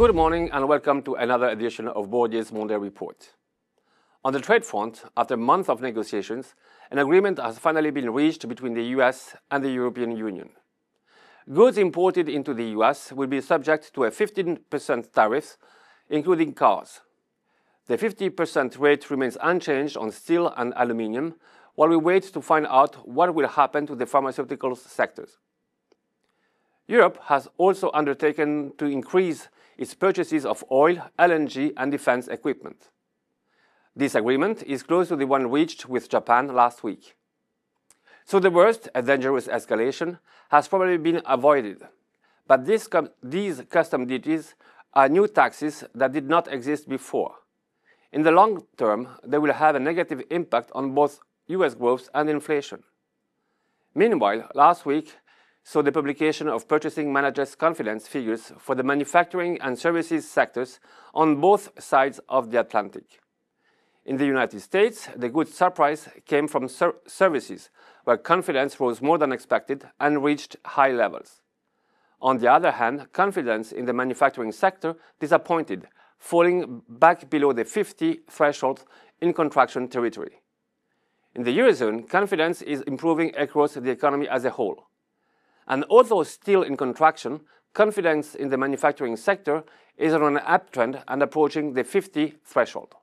Good morning and welcome to another edition of Bourdier's Monday Report. On the trade front, after months of negotiations, an agreement has finally been reached between the US and the European Union. Goods imported into the US will be subject to a 15% tariff, including cars. The 50% rate remains unchanged on steel and aluminium, while we wait to find out what will happen to the pharmaceutical sectors. Europe has also undertaken to increase its purchases of oil, LNG, and defense equipment. This agreement is close to the one reached with Japan last week. So the worst, a dangerous escalation, has probably been avoided. But these custom duties are new taxes that did not exist before. In the long term, they will have a negative impact on both US growth and inflation. Meanwhile, last week saw the publication of Purchasing Managers' confidence figures for the manufacturing and services sectors on both sides of the Atlantic. In the United States, the good surprise came from services, where confidence rose more than expected and reached high levels. On the other hand, confidence in the manufacturing sector disappointed, falling back below the 50 threshold in contraction territory. In the Eurozone, confidence is improving across the economy as a whole. And although still in contraction, confidence in the manufacturing sector is on an uptrend and approaching the 50 threshold.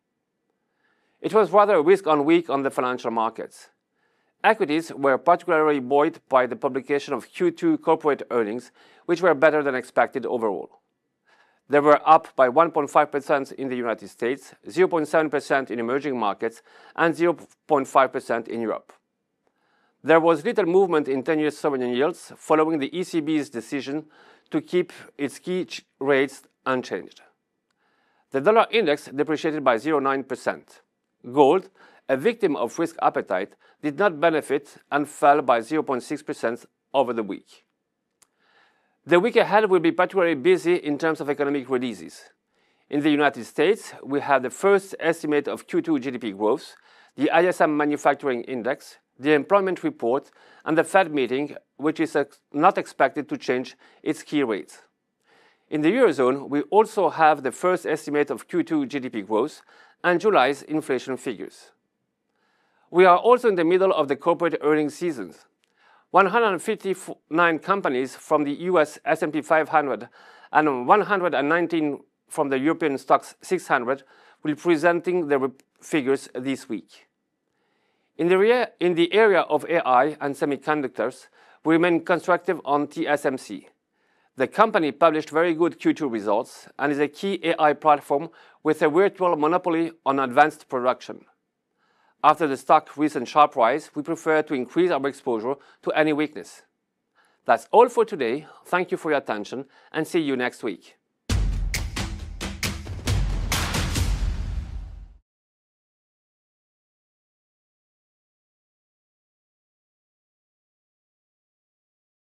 It was rather a risk-on week on the financial markets. Equities were particularly buoyed by the publication of Q2 corporate earnings, which were better than expected overall. They were up by 1.5% in the United States, 0.7% in emerging markets, and 0.5% in Europe. There was little movement in 10-year sovereign yields following the ECB's decision to keep its key rates unchanged. The dollar index depreciated by 0.9%. Gold, a victim of risk appetite, did not benefit and fell by 0.6% over the week. The week ahead will be particularly busy in terms of economic releases. In the United States, we have the first estimate of Q2 GDP growth, the ISM Manufacturing Index, the employment report, and the Fed meeting, which is not expected to change its key rates. In the Eurozone, we also have the first estimate of Q2 GDP growth and July's inflation figures. We are also in the middle of the corporate earnings season. 159 companies from the US S&P 500 and 119 from the European Stocks 600 will be presenting their figures this week. In the area of AI and semiconductors, we remain constructive on TSMC. The company published very good Q2 results and is a key AI platform with a virtual monopoly on advanced production. After the stock's recent sharp rise, we prefer to increase our exposure to any weakness. That's all for today. Thank you for your attention and see you next week.